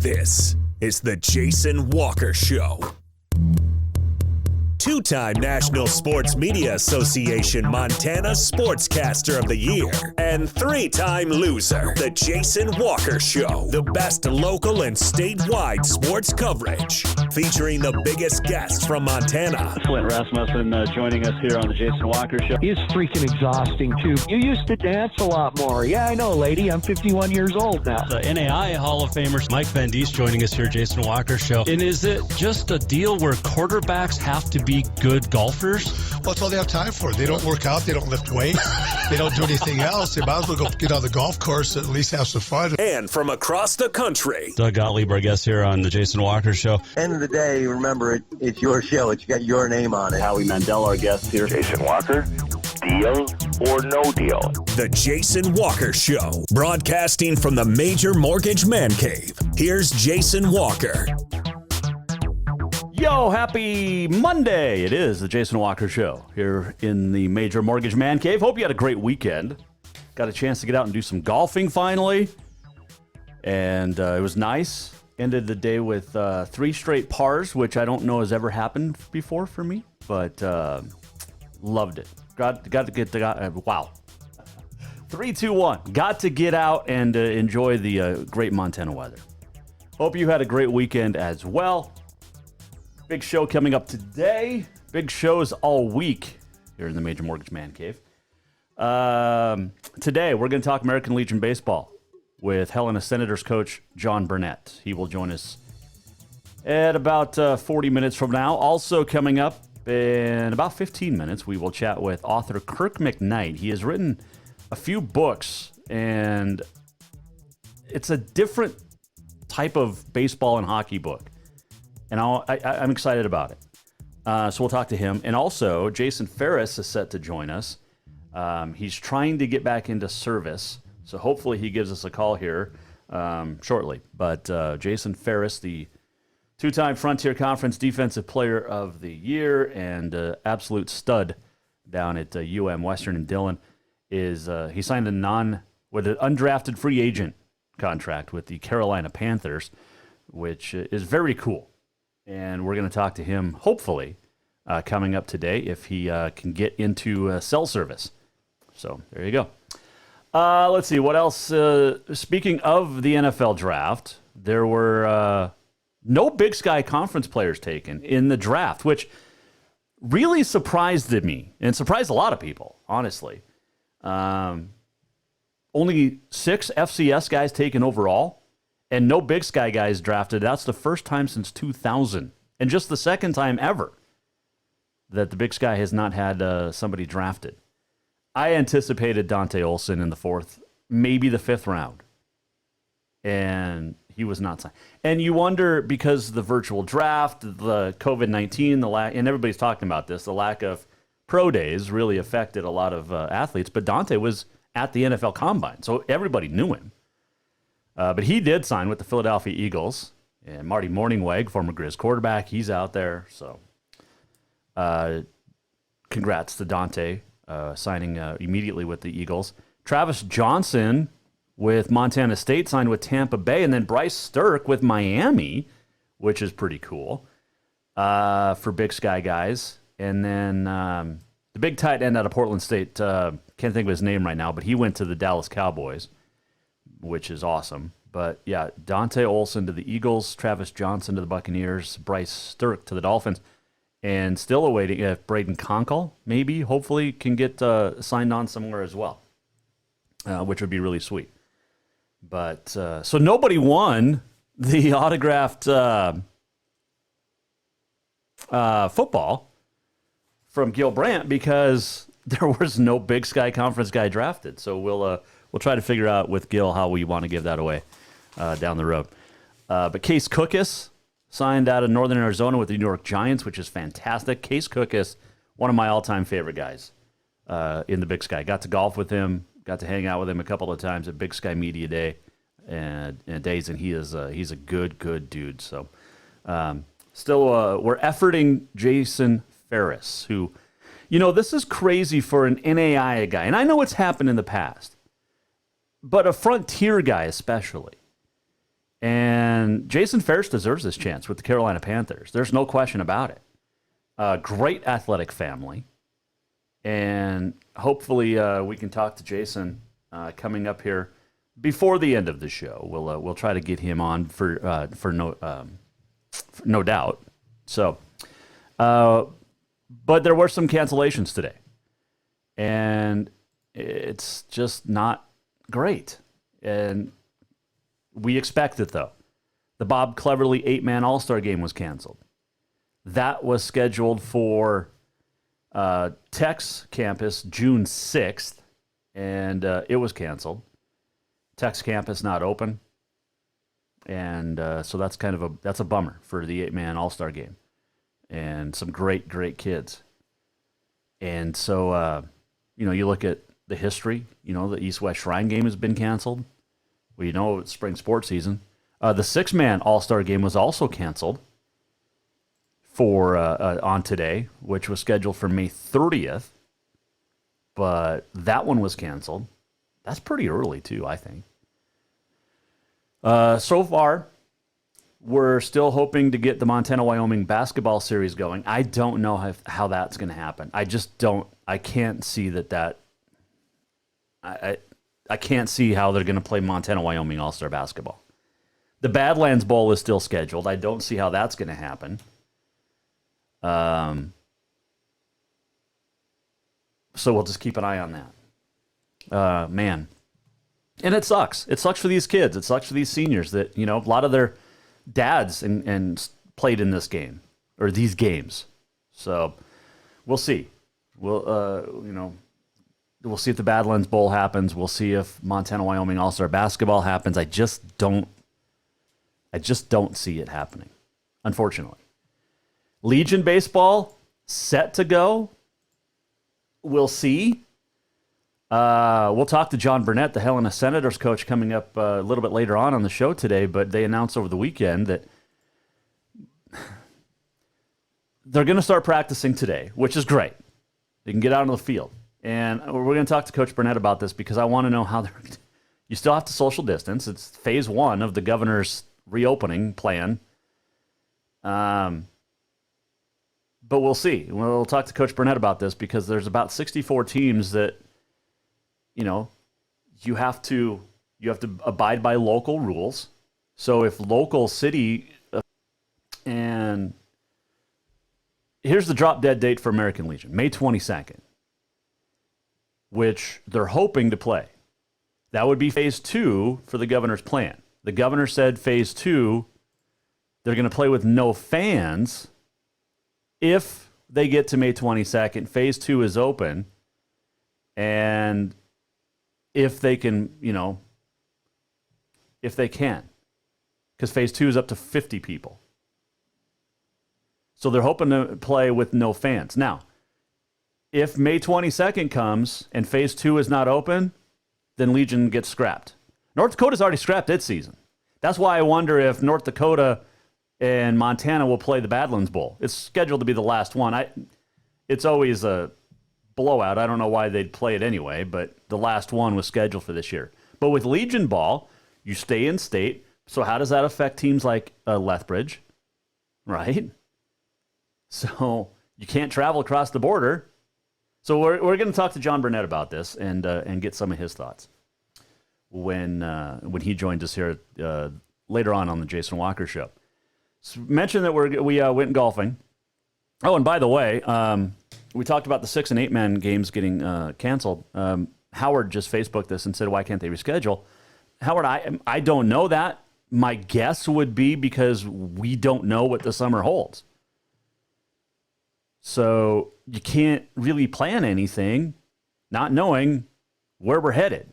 This is the Jason Walker Show. Two-time National Sports Media Association Montana Sportscaster of the Year and three-time loser, the Jason Walker Show. The best local and statewide sports coverage, featuring the biggest guests from Montana. Flint Rasmussen joining us here on the Jason Walker Show. He's freaking exhausting, too. You used to dance a lot more. Yeah, I know, lady. I'm 51 years old now. The NAI Hall of Famer Mike Van Diest joining us here, Jason Walker Show. And is it just a deal where quarterbacks have to be good golfers? Well, that's all they have time for. They don't work out. They don't lift weights. They don't do anything else. They might as well go get on the golf course and at least have some fun. And from across the country, Doug Gottlieb, our guest here on the Jason Walker Show. End of the day, remember, it's your show. It's got your name on it. Howie Mandel, our guest here. Jason Walker, deal or no deal? the Jason Walker Show, broadcasting from the Major Mortgage Man Cave. Here's Jason Walker. Yo, happy Monday. It is the Jason Walker Show here in the Major Mortgage Man Cave. Hope you had a great weekend. Got a chance to get out and do some golfing finally. And it was nice. Ended the day with 3 straight pars, which I don't know has ever happened before for me. But loved it. Got to get the... wow. 3, 2, 1. Got to get out and enjoy the great Montana weather. Hope you had a great weekend as well. Big show coming up today. Big shows all week here in the Major Mortgage Man Cave. Today, we're going to talk American Legion Baseball with Helena Senators coach John Burnett. He will join us at about 40 minutes from now. Also coming up in about 15 minutes, we will chat with author Kirk McKnight. He has written a few books, and it's a different type of baseball and hockey book. And I'm excited about it. So we'll talk to him. And also, Jason Ferris is set to join us. He's trying to get back into service. So hopefully he gives us a call here shortly. But Jason Ferris, the 2-time Frontier Conference Defensive Player of the Year and absolute stud down at UM Western in Dillon, is he signed with an undrafted free agent contract with the Carolina Panthers, which is very cool. And we're going to talk to him, hopefully, coming up today, if he can get into cell service. So there you go. Let's see, what else? Speaking of the NFL draft, there were no Big Sky Conference players taken in the draft, which really surprised me and surprised a lot of people, honestly. Only 6 FCS guys taken overall. And no Big Sky guys drafted. That's the first time since 2000. And just the second time ever that the Big Sky has not had somebody drafted. I anticipated Dante Olson in the 4th, maybe the 5th round. And he was not signed. And you wonder, because the virtual draft, the COVID-19, and everybody's talking about this, the lack of pro days really affected a lot of athletes. But Dante was at the NFL Combine, so everybody knew him. But he did sign with the Philadelphia Eagles. And Marty Morningweg, former Grizz quarterback, he's out there. So congrats to Dante signing immediately with the Eagles. Travis Johnson with Montana State signed with Tampa Bay. And then Bryce Stirk with Miami, which is pretty cool for Big Sky guys. And then the big tight end out of Portland State, can't think of his name right now, but he went to the Dallas Cowboys, which is awesome. But yeah, Dante Olson to the Eagles, Travis Johnson to the Buccaneers, Bryce Stirk to the Dolphins, and still awaiting if Braden Conkle maybe, hopefully, can get signed on somewhere as well, which would be really sweet. But so nobody won the autographed football from Gil Brandt because there was no Big Sky Conference guy drafted. So we'll try to figure out with Gil how we want to give that away down the road. But Case Cookus signed out of Northern Arizona with the New York Giants, which is fantastic. Case Cookus, one of my all-time favorite guys in the Big Sky. Got to golf with him, got to hang out with him a couple of times at Big Sky Media Day and he's a good dude. So still we're efforting Jason Ferris, who, this is crazy for an NAIA guy. And I know it's happened in the past, but a Frontier guy especially. And And Jason Ferris deserves this chance with the Carolina Panthers. There's no question about it. Great athletic family. And hopefully we can talk to Jason coming up here before the end of the show. We'll try to get him on for no doubt. So, but there were some cancellations today, and it's just not great. And we expect it, though. The Bob Cleverly 8-man All-Star game was canceled. That was scheduled for Tech's campus June 6th, and it was canceled. Tech's campus not open, and so that's that's a bummer for the 8-man All-Star game, and some great kids. And so you look at the history. The East-West Shrine game has been canceled. We know it's spring sports season. The 6-man All-Star game was also canceled for on today, which was scheduled for May 30th, but that one was canceled. That's pretty early too, I think. So far, we're still hoping to get the Montana-Wyoming basketball series going. I don't know how that's going to happen. I just don't. I can't see that. I can't see how they're going to play Montana-Wyoming All-Star basketball. The Badlands Bowl is still scheduled. I don't see how that's going to happen. So we'll just keep an eye on that. Man. And it sucks. It sucks for these kids. It sucks for these seniors that, a lot of their dads and played in this game or these games. So we'll see. We'll see if the Badlands Bowl happens. We'll see if Montana-Wyoming All-Star basketball happens. I just don't see it happening, unfortunately. Legion baseball set to go. We'll see. We'll talk to John Burnett, the Helena Senators coach, coming up a little bit later on the show today, but they announced over the weekend that they're going to start practicing today, which is great. They can get out on the field. And we're going to talk to Coach Burnett about this because I want to know how you still have to social distance. It's phase 1 of the governor's reopening plan. But we'll see. We'll talk to Coach Burnett about this because there's about 64 teams that, you have to abide by local rules. So if local city, and here's the drop dead date for American Legion, May 22nd, which they're hoping to play. That would be phase 2 for the governor's plan. The governor said phase 2, they're going to play with no fans. If they get to May 22nd, phase 2 is open. And if they can, because phase 2 is up to 50 people. So they're hoping to play with no fans. Now, if May 22nd comes and phase 2 is not open, then Legion gets scrapped. North Dakota's already scrapped its season. That's why I wonder if North Dakota and Montana will play the Badlands Bowl. It's scheduled to be the last one. It's always a blowout. I don't know why they'd play it anyway, but the last one was scheduled for this year. But with Legion Ball, you stay in state. So how does that affect teams like Lethbridge, right? So you can't travel across the border. So we're going to talk to John Burnett about this and get some of his thoughts when he joins us here later on the Jason Walker Show. So mention that we went golfing. Oh, and by the way, we talked about the 6 and 8-man games getting canceled. Howard just Facebooked this and said, why can't they reschedule? Howard, I don't know that. My guess would be because we don't know what the summer holds. So you can't really plan anything not knowing where we're headed.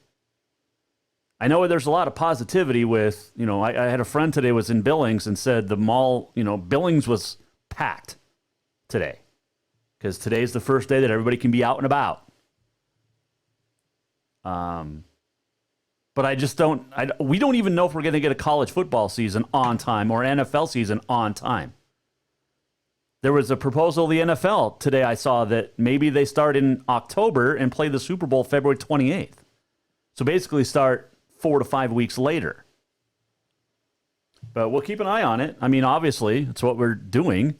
I know there's a lot of positivity with, I had a friend today was in Billings and said the mall, Billings was packed today because today's the first day that everybody can be out and about. But I just we don't even know if we're going to get a college football season on time or NFL season on time. There was a proposal of the NFL today I saw that maybe they start in October and play the Super Bowl February 28th. So basically start 4 to 5 weeks later. But we'll keep an eye on it. I mean, obviously, it's what we're doing.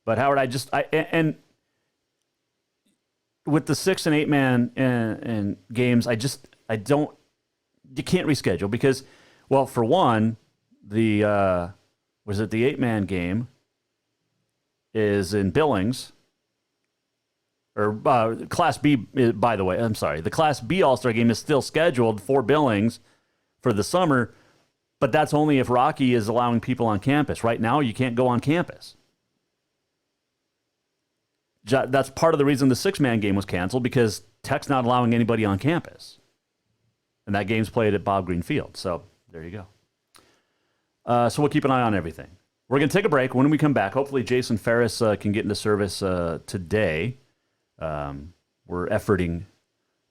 But Howard, and with the 6 and 8 man and games, you can't reschedule because, well, for one, the 8 man game is in Billings, or Class B, by the way. I'm sorry. The Class B All-Star game is still scheduled for Billings for the summer, but that's only if Rocky is allowing people on campus. Right now, you can't go on campus. That's part of the reason the 6-man game was canceled, because Tech's not allowing anybody on campus. And that game's played at Bob Green Field. So there you go. So we'll keep an eye on everything. We're going to take a break. When we come back, hopefully Jason Ferris can get into service today. We're efforting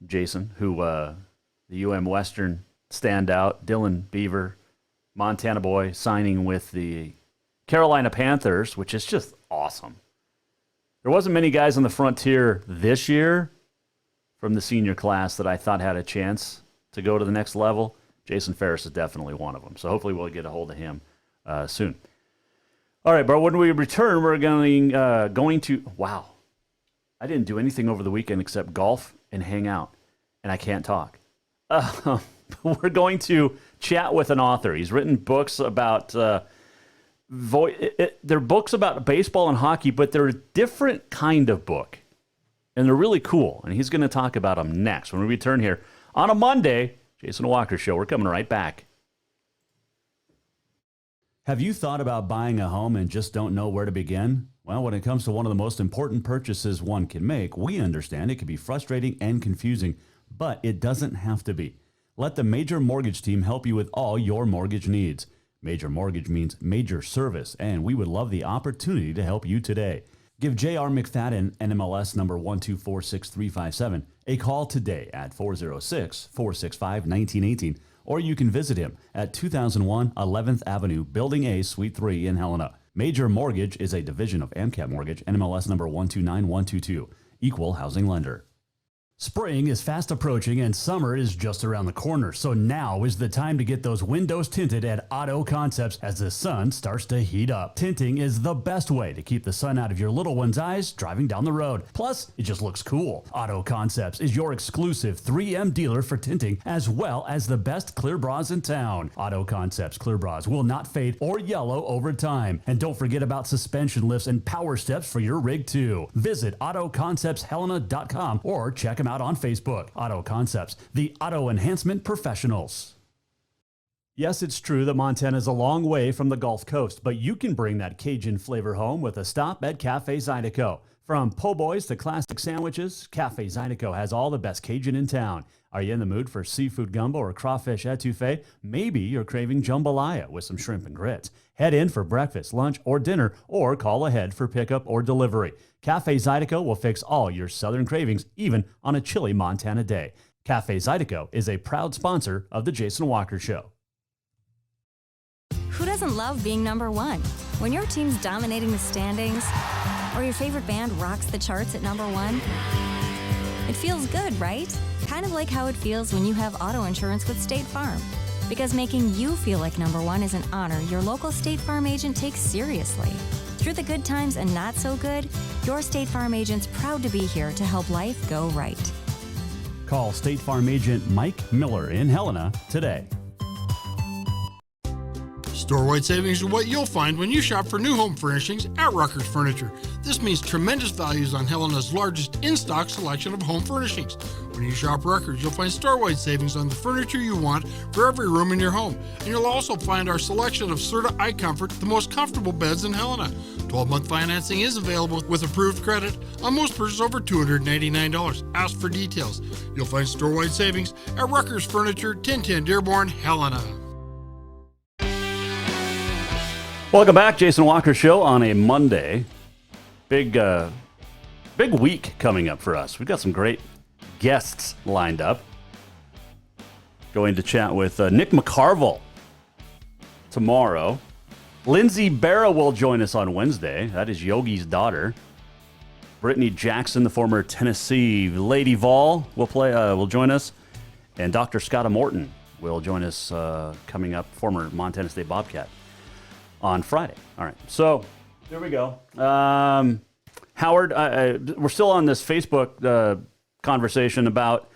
Jason, who the UM Western standout, Dylan Beaver, Montana boy, signing with the Carolina Panthers, which is just awesome. There wasn't many guys on the frontier this year from the senior class that I thought had a chance to go to the next level. Jason Ferris is definitely one of them. So hopefully we'll get a hold of him soon. All right, but when we return, we're going to, wow. I didn't do anything over the weekend except golf and hang out, and I can't talk. We're going to chat with an author. He's written books about, they're books about baseball and hockey, but they're a different kind of book, and they're really cool, and he's going to talk about them next when we return here on a Monday. Jason Walker Show. We're coming right back. Have you thought about buying a home and just don't know where to begin? Well, when it comes to one of the most important purchases one can make, we understand it can be frustrating and confusing, but it doesn't have to be. Let the Major Mortgage team help you with all your mortgage needs. Major Mortgage means major service, and we would love the opportunity to help you today. Give J.R. McFadden, NMLS number 1246357, a call today at 406-465-1918, or you can visit him at 2001 11th Avenue, Building A, Suite 3 in Helena. Major Mortgage is a division of AMCAP Mortgage, NMLS number 129122, equal housing lender. Spring is fast approaching and summer is just around the corner, so now is the time to get those windows tinted at Auto Concepts as the sun starts to heat up. Tinting is the best way to keep the sun out of your little one's eyes driving down the road. Plus, it just looks cool. Auto Concepts is your exclusive 3M dealer for tinting, as well as the best clear bras in town. Auto Concepts clear bras will not fade or yellow over time. And don't forget about suspension lifts and power steps for your rig too. Visit AutoConceptsHelena.com or check them out on Facebook. Auto Concepts, the auto enhancement professionals. Yes, it's true that Montana is a long way from the Gulf Coast, but you can bring that Cajun flavor home with a stop at Cafe Zydeco. From po' boys to classic sandwiches, Cafe Zydeco has all the best Cajun in town. Are you in the mood for seafood gumbo or crawfish etouffee? Maybe you're craving jambalaya with some shrimp and grits. Head in for breakfast, lunch, or dinner, or call ahead for pickup or delivery. Cafe Zydeco will fix all your southern cravings, even on a chilly Montana day. Cafe Zydeco is a proud sponsor of The Jason Walker Show. Who doesn't love being number one? When your team's dominating the standings, or your favorite band rocks the charts at number one, it feels good, right? Kind of like how it feels when you have auto insurance with State Farm. Because making you feel like number one is an honor your local State Farm agent takes seriously. Through the good times and not so good, your State Farm agent's proud to be here to help life go right. Call State Farm agent Mike Miller in Helena today. Store-wide savings are what you'll find when you shop for new home furnishings at Rucker's Furniture. This means tremendous values on Helena's largest in-stock selection of home furnishings. When you shop Rucker's, you'll find store-wide savings on the furniture you want for every room in your home. And you'll also find our selection of Serta iComfort, the most comfortable beds in Helena. 12-month financing is available with approved credit on most purchases over $289. Ask for details. You'll find store-wide savings at Rucker's Furniture, 1010 Dearborn, Helena. Welcome back, Jason Walker Show on a Monday. Big week coming up for us. We've got some great guests lined up. Going to chat with Nick McCarville tomorrow. Lindsay Barra will join us on Wednesday. That is Yogi's daughter. Brittany Jackson, the former Tennessee Lady Vol, will join us. And Dr. Scotta Morton will join us coming up, former Montana State Bobcat. on Friday. All right, so there we go. Howard, we're still on this Facebook conversation about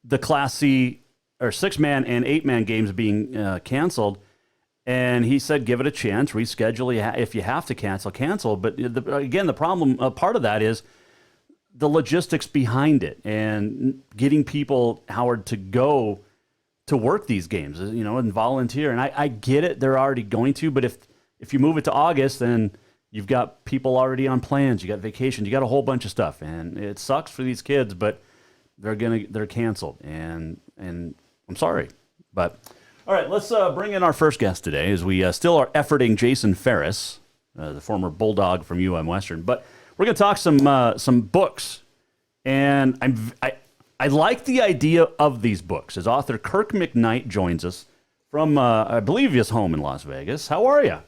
the Class C or 6-man and 8-man games being canceled. And he said, give it a chance, reschedule. If you have to cancel. But again, the problem, part of that is the logistics behind it and getting people, Howard, to go to work these games, and volunteer. And I get it, they're already going to, but if you move it to August, then you've got people already on plans, you got vacations, you got a whole bunch of stuff. And it sucks for these kids, but they're canceled. And I'm sorry, but... All right, let's bring in our first guest today as we still are efforting Jason Ferris, the former Bulldog from UM Western. But we're going to talk some books. And I like the idea of these books. As author Kirk McKnight joins us from, I believe, his home in Las Vegas. How are you?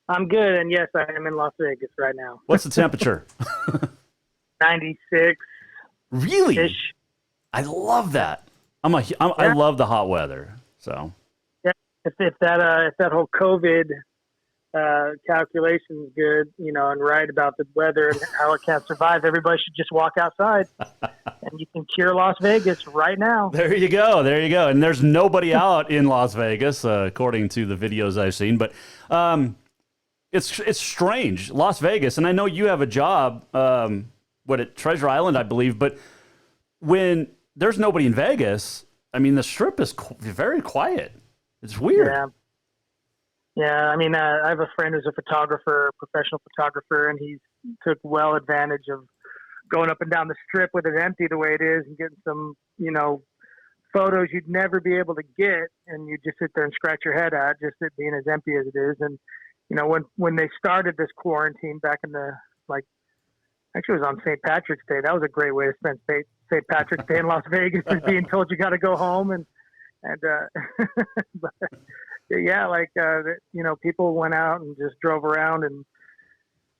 I'm good, and yes, I am in Las Vegas right now. What's the temperature? 96. Really? Ish. I love that. I love the hot weather. So, yeah, if that whole COVID calculation is good, and right about the weather and how it can't survive, everybody should just walk outside, and you can cure Las Vegas right now. There you go. And there's nobody out in Las Vegas, according to the videos I've seen. But it's strange, Las Vegas, and I know you have a job, at Treasure Island, I believe. But when there's nobody in Vegas, I mean, the Strip is very quiet. It's weird. Yeah. I mean, I have a friend who's a photographer, professional photographer, and he took well advantage of going up and down the Strip with it empty the way it is and getting some, photos you'd never be able to get, and you just sit there and scratch your head at just it being as empty as it is. And, when they started this quarantine back in actually it was on St. Patrick's Day. That was a great way to spend St. Patrick's Day in Las Vegas, is being told you got to go home. But, people went out and just drove around and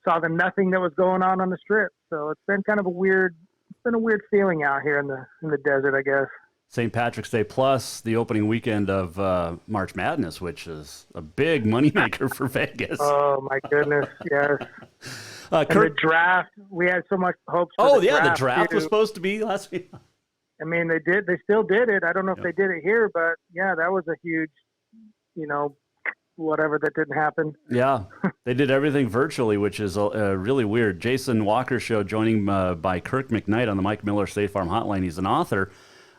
saw nothing that was going on the Strip. So it's been kind of a weird feeling out here in the desert, I guess. St. Patrick's Day plus the opening weekend of March Madness, which is a big moneymaker for Vegas. Oh, my goodness, yes. And the draft, we had so much hopes for the draft was supposed to be last week. I mean, they still did it. I don't know if they did it here, but yeah, that was a huge, whatever that didn't happen. Yeah, they did everything virtually, which is really weird. Jason Walker Show, joining by Kirk McKnight on the Mike Miller State Farm Hotline. He's an author.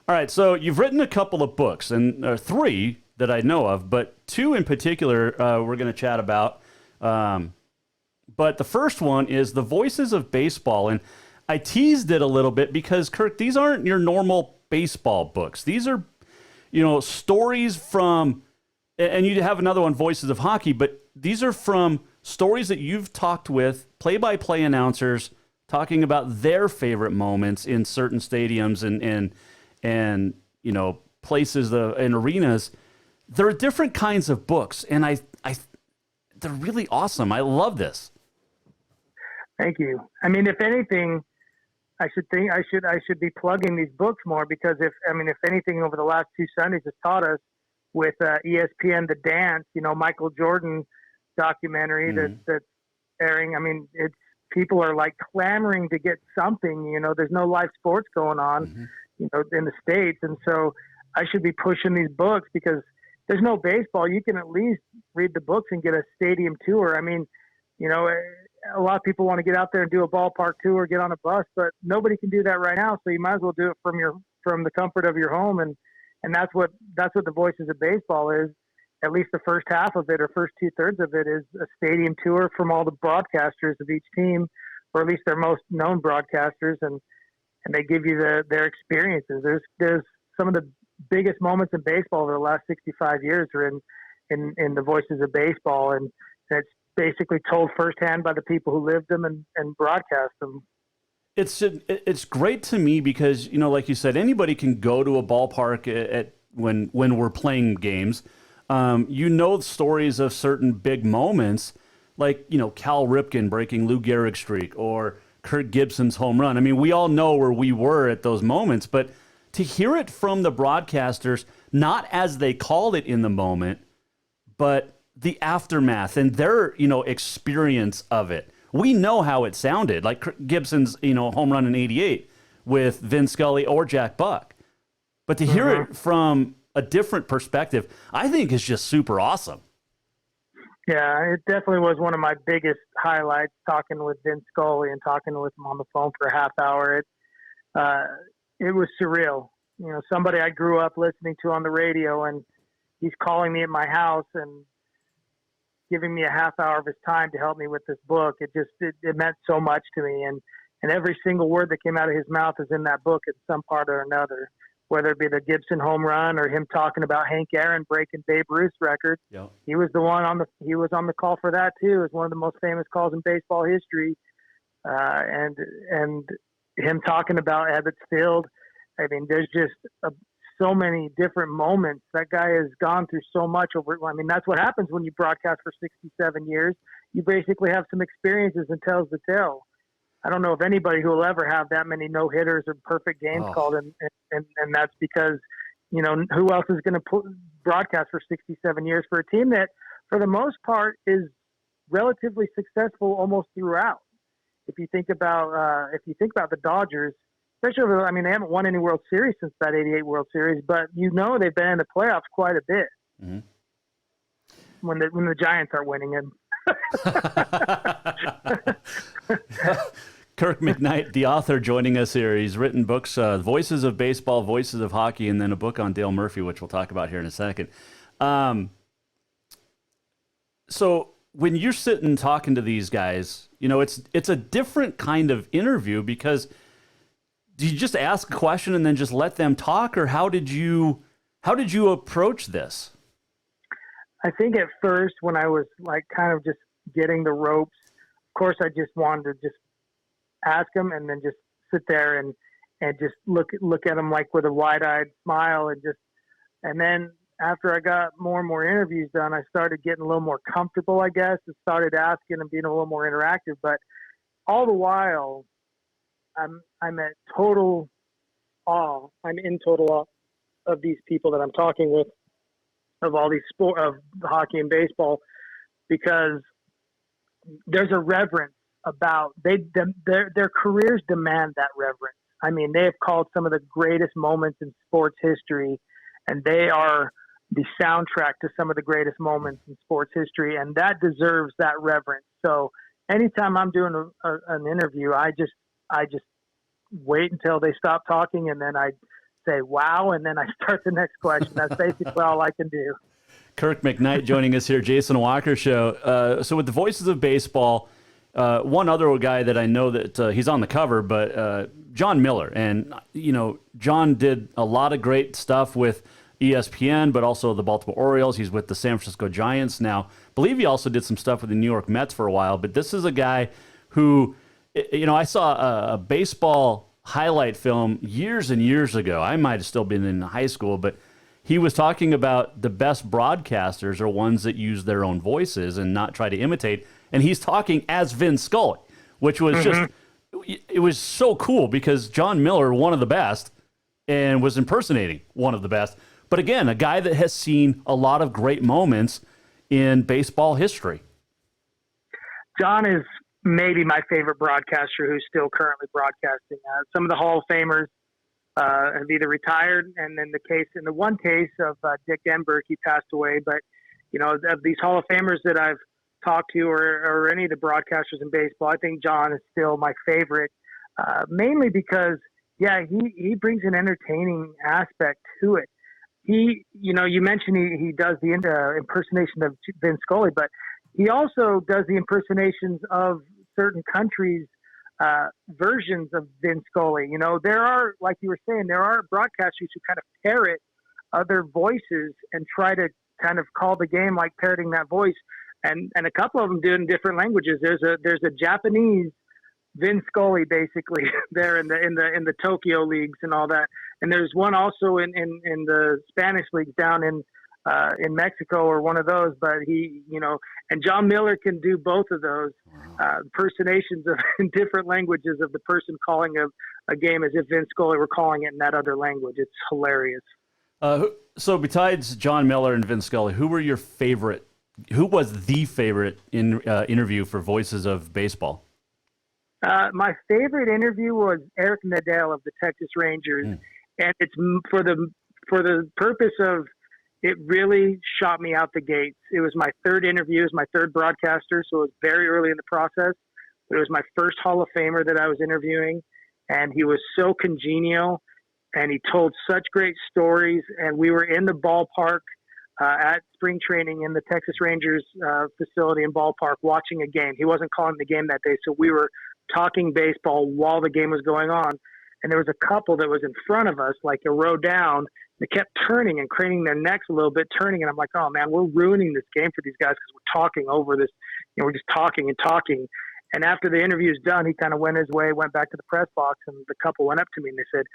All right, so you've written a couple of books, and 3 that I know of, but 2 in particular we're going to chat about. But the first one is The Voices of Baseball, and I teased it a little bit because, Kirk, these aren't your normal baseball books. These are, stories from, and you have another one, Voices of Hockey, but these are from stories that you've talked with play-by-play announcers talking about their favorite moments in certain stadiums and places and arenas. There are different kinds of books, and they're really awesome. I love this. Thank you. I mean, if anything, I should be plugging these books more, because if anything over the last 2 Sundays has taught us with ESPN The Dance, Michael Jordan documentary that's airing. I mean, people are like clamoring to get something. There's no live sports going on, in the States, and so I should be pushing these books because there's no baseball. You can at least read the books and get a stadium tour. I mean, a lot of people want to get out there and do a ballpark tour, get on a bus, but nobody can do that right now. So you might as well do it from the comfort of your home. And that's what the Voices of Baseball is. At least the first half of it, or first 2/3 of it, is a stadium tour from all the broadcasters of each team, or at least their most known broadcasters. And they give you their experiences. There's some of the biggest moments in baseball over the last 65 years are in the Voices of Baseball. And it's basically told firsthand by the people who lived them and broadcast them. It's great to me because, like you said, anybody can go to a ballpark when we're playing games. Stories of certain big moments, like, Cal Ripken breaking Lou Gehrig's streak or Kirk Gibson's home run. I mean, we all know where we were at those moments, but to hear it from the broadcasters, not as they called it in the moment, but the aftermath and their, experience of it. We know how it sounded, like Gibson's, home run in '88 with Vin Scully or Jack Buck. But to hear it from a different perspective, I think is just super awesome. Yeah, it definitely was one of my biggest highlights, talking with Vin Scully and talking with him on the phone for a half hour. It was surreal. Somebody I grew up listening to on the radio, and he's calling me at my house and giving me a half hour of his time to help me with this book. It meant so much to me. And every single word that came out of his mouth is in that book in some part or another, whether it be the Gibson home run or him talking about Hank Aaron breaking Babe Ruth's record. Yep. He was the one he was on the call for that too. It was one of the most famous calls in baseball history. And him talking about Ebbets Field. I mean, there's just so many different moments. That guy has gone through so much over. I mean, that's what happens when you broadcast for 67 years. You basically have some experiences and tells the tale. I don't know of anybody who will ever have that many no-hitters or perfect games called, and that's because, who else is going to broadcast for 67 years for a team that, for the most part, is relatively successful almost throughout. If you think about the Dodgers, especially they haven't won any World Series since that '88 World Series, but they've been in the playoffs quite a bit. Mm-hmm. When the Giants are winning them. Kirk McKnight, the author, joining us here. He's written books, Voices of Baseball, Voices of Hockey, and then a book on Dale Murphy, which we'll talk about here in a second. So when you're sitting talking to these guys, it's a different kind of interview, because do you just ask a question and then just let them talk, or how did you approach this? I think at first, when I was kind of just getting the ropes, of course, I just wanted to just ask them and then just sit there and just look at them with a wide-eyed smile, and then after I got more and more interviews done, I started getting a little more comfortable, I guess, and started asking and being a little more interactive. But all the while, I'm at total awe. I'm in total awe of these people that I'm talking with, of all these of hockey and baseball, because there's a reverence about their careers demand that reverence. I mean, they have called some of the greatest moments in sports history, and they are the soundtrack to some of the greatest moments in sports history, and that deserves that reverence. So anytime I'm doing an interview, I just wait until they stop talking, and then I say, wow, and then I start the next question. That's basically all I can do. Kirk McKnight joining us here, Jason Walker Show. So with the Voices of Baseball, one other guy that I know that he's on the cover, but John Miller. And, John did a lot of great stuff with ESPN, but also the Baltimore Orioles. He's with the San Francisco Giants now. I believe he also did some stuff with the New York Mets for a while. But this is a guy who, I saw a baseball highlight film years and years ago. I might have still been in high school, but he was talking about the best broadcasters are ones that use their own voices and not try to imitate. And he's talking as Vin Scully, which was it was so cool, because John Miller, one of the best, and was impersonating one of the best. But again, a guy that has seen a lot of great moments in baseball history. John is maybe my favorite broadcaster who's still currently broadcasting. Some of the Hall of Famers have either retired, and then in the one case of Dick Enberg, he passed away. But of these Hall of Famers that I've talked to, or any of the broadcasters in baseball, I think John is still my favorite, mainly because he brings an entertaining aspect to it. You mentioned he does the impersonation of Vin Scully, but he also does the impersonations of certain countries' versions of Vin Scully. There are, like you were saying, there are broadcasters who kind of parrot other voices and try to kind of call the game like parroting that voice. And a couple of them do it in different languages. There's a Japanese Vin Scully basically there in the Tokyo leagues and all that. And there's one also in the Spanish leagues down in Mexico, or one of those. But and John Miller can do both of those impersonations in different languages of the person calling a game as if Vin Scully were calling it in that other language. It's hilarious. So besides John Miller and Vin Scully, who were your favorite who was the favorite interview for Voices of Baseball? My favorite interview was Eric Nadel of the Texas Rangers, and it's for the purpose of it really shot me out the gates. It was my third interview, it was my third broadcaster, so it was very early in the process. But it was my first Hall of Famer that I was interviewing, and he was so congenial, and he told such great stories. And we were in the ballpark at spring training in the Texas Rangers facility and ballpark watching a game. He wasn't calling the game that day, so we were talking baseball while the game was going on. And there was a couple that was in front of us, like a row down. They kept turning and craning their necks a little bit, turning. And I'm like, oh, man, we're ruining this game for these guys because we're talking over this. We're just talking and talking. And after the interview's done, he kind of went his way, went back to the press box, and the couple went up to me and they said,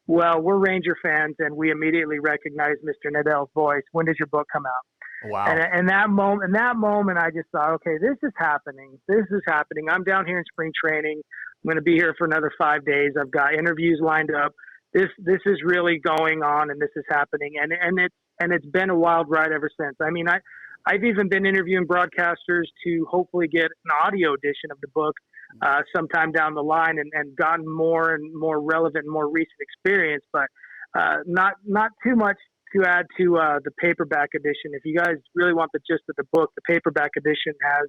well, we're Ranger fans, and we immediately recognized Mr. Nadel's voice. When does your book come out? Wow. And that moment, I just thought, okay, this is happening. This is happening. I'm down here in spring training. I'm going to be here for another 5 days. I've got interviews lined up. This is really going on, and this is happening. And it's been a wild ride ever since. I mean, I've even been interviewing broadcasters to hopefully get an audio edition of the book sometime down the line, and gotten more and more relevant and more recent experience, but not too much to add to the paperback edition. If you guys really want the gist of the book, the paperback edition has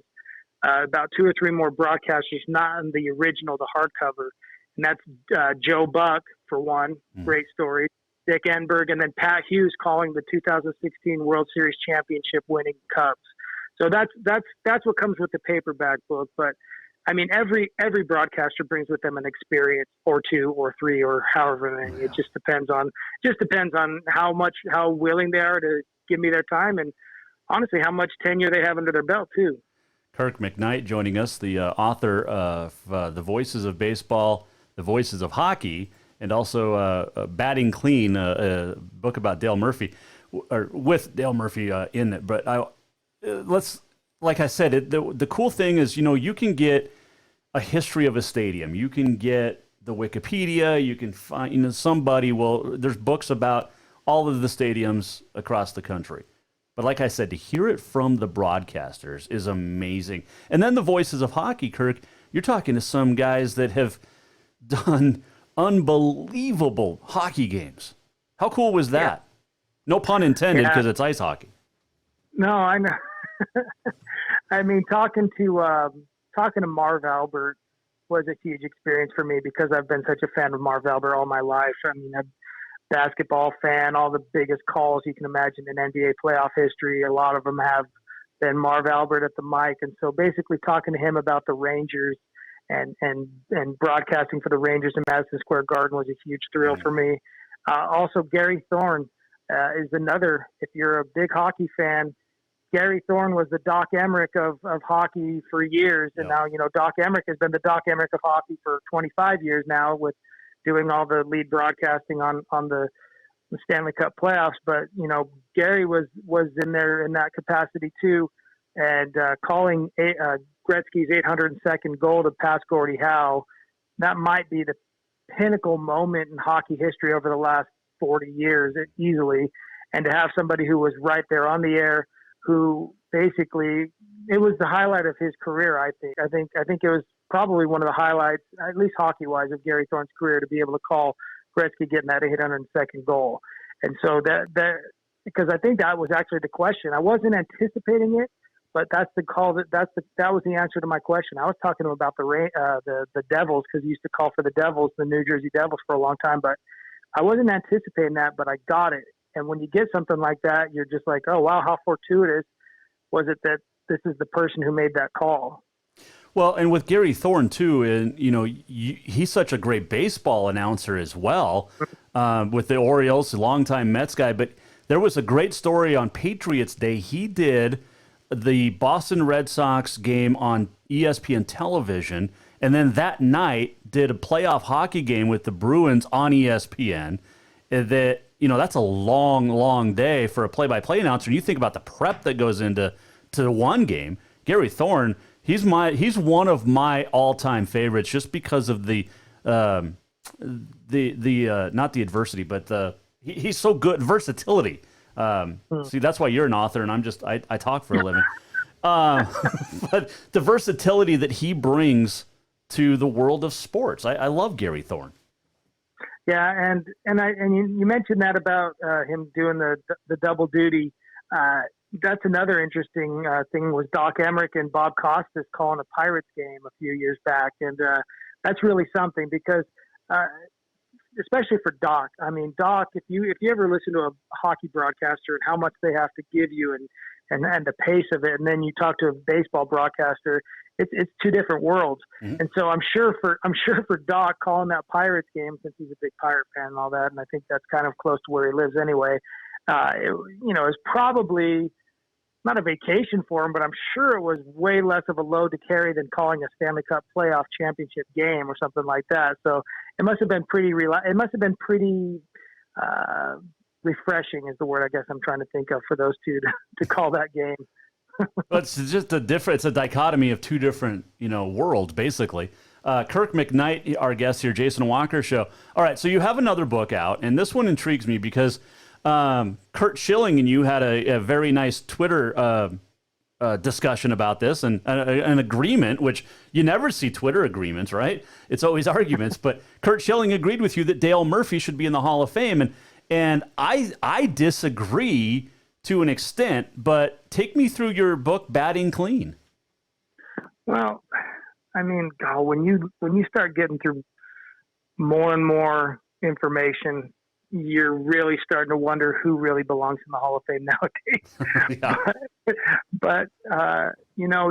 about 2 or 3 more broadcasters, not in the original, the hardcover. And that's Joe Buck, for one, great story. Dick Enberg, and then Pat Hughes calling the 2016 World Series championship winning Cubs. So that's what comes with the paperback book. But I mean, every broadcaster brings with them an experience or 2 or 3 or however many. It just depends on how willing they are to give me their time, and honestly how much tenure they have under their belt too. Kirk McKnight joining us, the author of The Voices of Baseball, The Voices of Hockey, and also Batting Clean, a book about Dale Murphy, or with Dale Murphy in it. But like I said, the cool thing is, you can get a history of a stadium. You can get the Wikipedia. You can find, there's books about all of the stadiums across the country. But like I said, to hear it from the broadcasters is amazing. And then the Voices of Hockey, Kirk, you're talking to some guys that have done unbelievable hockey games. How cool was that? Yeah. No pun intended, because it's ice hockey. No, I know. I mean, talking to Marv Albert was a huge experience for me because I've been such a fan of Marv Albert all my life. I mean, I'm a basketball fan, all the biggest calls you can imagine in NBA playoff history. A lot of them have been Marv Albert at the mic. And so basically talking to him about the Rangers and broadcasting for the Rangers in Madison Square Garden was a huge thrill for me. Also, Gary Thorne is another. If you're a big hockey fan, Gary Thorne was the Doc Emmerich of hockey for years. And now, Doc Emmerich has been the Doc Emmerich of hockey for 25 years now, with doing all the lead broadcasting on the Stanley Cup playoffs. But, Gary was in there in that capacity too. And calling Gretzky's 802nd goal to pass Gordie Howe, that might be the pinnacle moment in hockey history over the last 40 years, easily. And to have somebody who was right there on the air, who basically, it was the highlight of his career, I think. I think it was probably one of the highlights, at least hockey-wise, of Gary Thorne's career, to be able to call Gretzky getting that 802nd goal. And so that because I think that was actually the question. I wasn't anticipating it, but that's the call. That was the answer to my question. I was talking to him about the Devils, because he used to call for the Devils, the New Jersey Devils, for a long time. But I wasn't anticipating that, but I got it. And when you get something like that, you're just like, oh, wow, how fortuitous was it that this is the person who made that call? Well, and with Gary Thorne, too, and he's such a great baseball announcer as well, with the Orioles, a longtime Mets guy. But there was a great story on Patriots Day. He did the Boston Red Sox game on ESPN television, and then that night did a playoff hockey game with the Bruins on ESPN. That's a long, long day for a play-by-play announcer. And you think about the prep that goes into one game. Gary Thorne, he's one of my all-time favorites, just because of the not the adversity, but he's so good, versatility See, that's why you're an author, and I talk for a living. But the versatility that he brings to the world of sports, I love Gary Thorne. Yeah, and you mentioned that about him doing the double duty. That's another interesting thing was Doc Emmerich and Bob Costas calling a Pirates game a few years back, and that's really something because, especially for Doc. I mean, Doc, if you ever listen to a hockey broadcaster and how much they have to give you and the pace of it, and then you talk to a baseball broadcaster, it's two different worlds. Mm-hmm. And so I'm sure for Doc calling that Pirates game, since he's a big Pirate fan and all that, and I think that's kind of close to where he lives anyway. It's probably not a vacation for him, but I'm sure it was way less of a load to carry than calling a Stanley Cup playoff championship game or something like that. So it must have been pretty refreshing is the word I guess I'm trying to think of for those two to call that game. But it's just it's a dichotomy of two different, worlds, basically. Kirk McKnight, our guest here, Jason Walker Show. All right, so you have another book out, and this one intrigues me because Kurt Schilling and you had a very nice Twitter discussion about this and an agreement, which you never see Twitter agreements, right? It's always arguments. But Kurt Schilling agreed with you that Dale Murphy should be in the Hall of Fame, and I disagree to an extent, but take me through your book, Batting Clean. Well, I mean, God, when you start getting through more and more information, you're really starting to wonder who really belongs in the Hall of Fame nowadays. But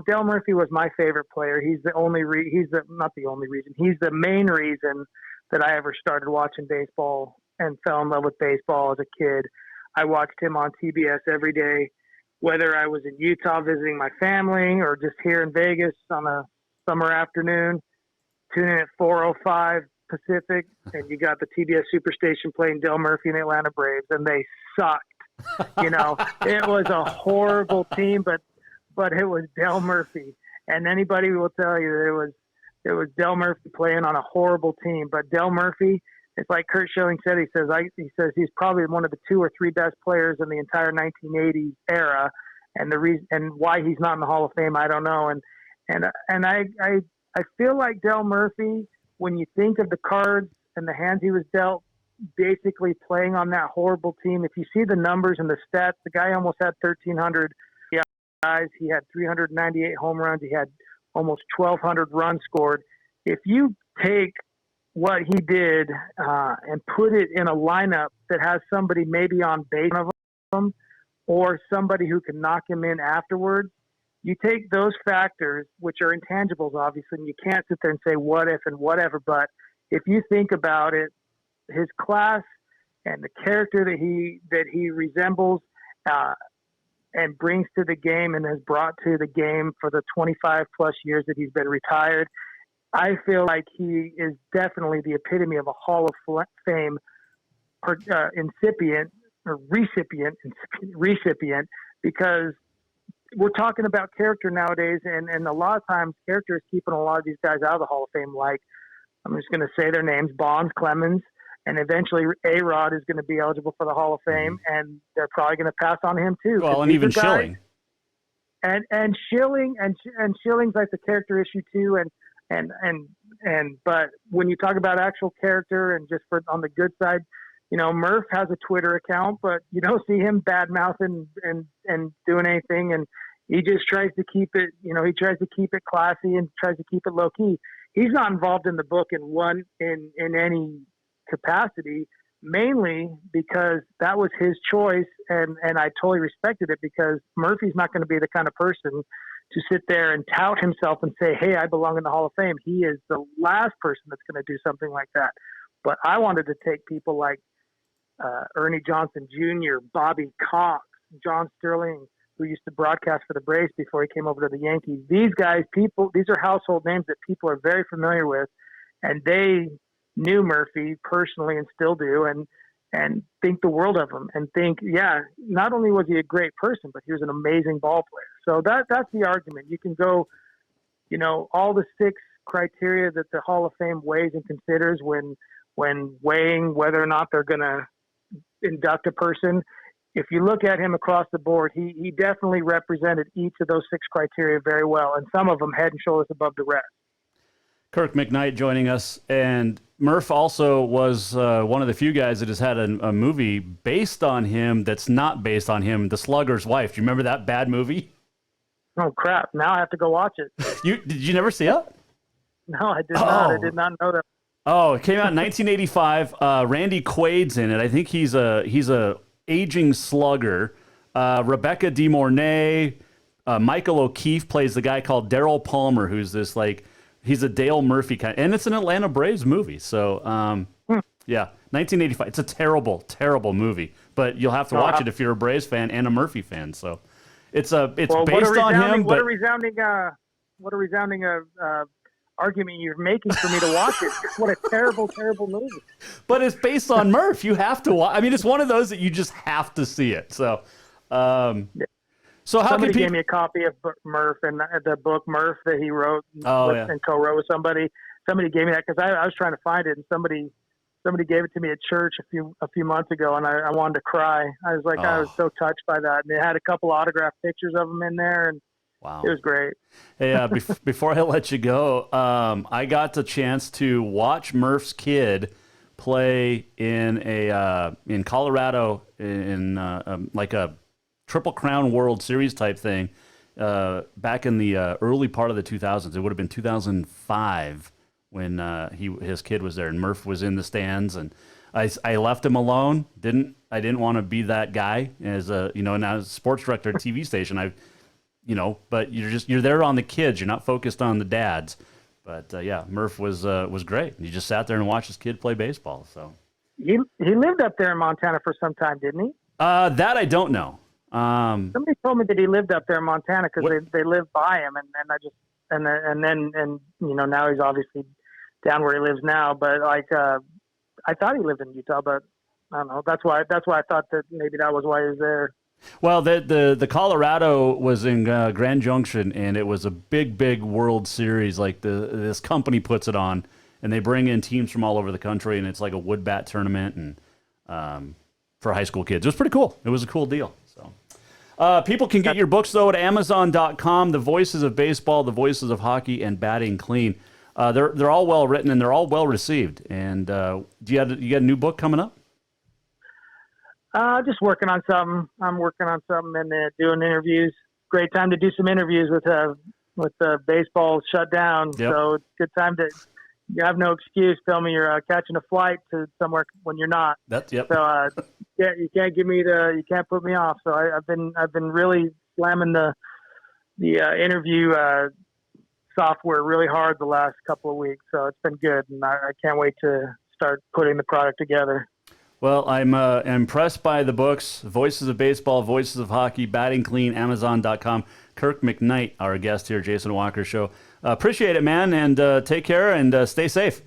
Dale Murphy was my favorite player. He's not the only reason. He's the main reason that I ever started watching baseball and fell in love with baseball as a kid. I watched him on TBS every day, whether I was in Utah visiting my family or just here in Vegas on a summer afternoon, tune in at 4:05 Pacific, and you got the TBS Superstation playing Dale Murphy and the Atlanta Braves, and they sucked. It was a horrible team, but it was Dale Murphy, and anybody will tell you it was Dale Murphy playing on a horrible team. But Dale Murphy, it's like Kurt Schilling said. He says he's probably one of the 2 or 3 best players in the entire 1980s era, and the reason and why he's not in the Hall of Fame, I don't know. And I feel like Dale Murphy, when you think of the cards and the hands he was dealt, basically playing on that horrible team, if you see the numbers and the stats, the guy almost had 1,300 guys. He had 398 home runs. He had almost 1,200 runs scored. If you take what he did and put it in a lineup that has somebody maybe on base of him or somebody who can knock him in afterwards, you take those factors, which are intangibles, obviously, and you can't sit there and say what if and whatever. But if you think about it, his class and the character that he resembles and brings to the game and has brought to the game for the 25 plus years that he's been retired, I feel like he is definitely the epitome of a Hall of Fame recipient, because we're talking about character nowadays, and a lot of times character is keeping a lot of these guys out of the Hall of Fame. Like, I'm just going to say their names: Bonds, Clemens, and eventually A-Rod is going to be eligible for the Hall of Fame, and they're probably going to pass on him too. Well, and even Schilling. And Schilling's like the character issue too, but when you talk about actual character and just on the good side, Murph has a Twitter account, but you don't see him bad mouthing and doing anything. And he just tries to keep it, he tries to keep it classy and tries to keep it low key. He's not involved in the book in any capacity, mainly because that was his choice. And I totally respected it, because Murphy's not going to be the kind of person to sit there and tout himself and say, hey, I belong in the Hall of Fame. He is the last person that's going to do something like that. But I wanted to take people like Ernie Johnson Jr., Bobby Cox, John Sterling, who used to broadcast for the Braves before he came over to the Yankees. These guys, these are household names that people are very familiar with, and they knew Murphy personally and still do, and think the world of him, and think, not only was he a great person, but he was an amazing ball player. So that's the argument. You can go, all the 6 criteria that the Hall of Fame weighs and considers when weighing whether or not they're going to induct a person. if you look at him across the board, he definitely represented each of those 6 criteria very well, and some of them head and shoulders above the rest. Kirk McKnight joining us, and Murph also was one of the few guys that has had a movie based on him that's not based on him, The Slugger's Wife. Do you remember that bad movie? Oh, crap. Now I have to go watch it. Did you never see it? No, I did not. I did not know that. Oh, it came out in 1985. Randy Quaid's in it. I think he's a aging slugger. Rebecca De Mornay, Michael O'Keefe plays the guy called Daryl Palmer, who's this he's a Dale Murphy kind, and it's an Atlanta Braves movie. So yeah, 1985. It's a terrible, terrible movie, but you'll have to watch it if you're a Braves fan and a Murphy fan. So it's based on him. What a resounding argument you're making for me to watch it. What a terrible, terrible movie. But it's based on Murph. You have to watch. I mean, it's one of those that you just have to see it. So, so how somebody can gave me a copy of Murph and the book Murph that he wrote and co-wrote with somebody. Somebody gave me that because I was trying to find it, and somebody gave it to me at church a few months ago, and I wanted to cry. I was like, I was so touched by that. And they had a couple autographed pictures of him in there, and wow, it was great. Hey, before I let you go, I got the chance to watch Murph's kid play in Colorado in like a Triple Crown World Series type thing back in the early part of the 2000s. It would have been 2005 when his kid was there, and Murph was in the stands, and I left him alone. I didn't want to be that guy as now as sports director at a TV station. But you're there on the kids. You're not focused on the dads. But yeah, Murph was great. You just sat there and watched his kid play baseball. So he lived up there in Montana for some time, didn't he? That I don't know. Somebody told me that he lived up there in Montana because they lived by him, and then now he's obviously down where he lives now. But I thought he lived in Utah, but I don't know. That's why I thought that maybe that was why he was there. Well, the Colorado was in Grand Junction, and it was a big World Series. Like this company puts it on, and they bring in teams from all over the country, and it's like a wood bat tournament and for high school kids. It was pretty cool. It was a cool deal. So people can get your books though at Amazon.com. The Voices of Baseball, The Voices of Hockey, and Batting Clean. They're all well written and they're all well received. And you got a new book coming up? Just working on something. I'm working on something and doing interviews. Great time to do some interviews with the baseball shut down. Yep. So it's a good time to. You have no excuse. Tell me you're catching a flight to somewhere when you're not. Yep. So you can't you can't put me off. So I've been really slamming the interview software really hard the last couple of weeks. So it's been good, and I can't wait to start putting the product together. Well, I'm impressed by the books, Voices of Baseball, Voices of Hockey, Batting Clean, Amazon.com. Kirk McKnight, our guest here, Jason Walker Show. Appreciate it, man, and take care and stay safe.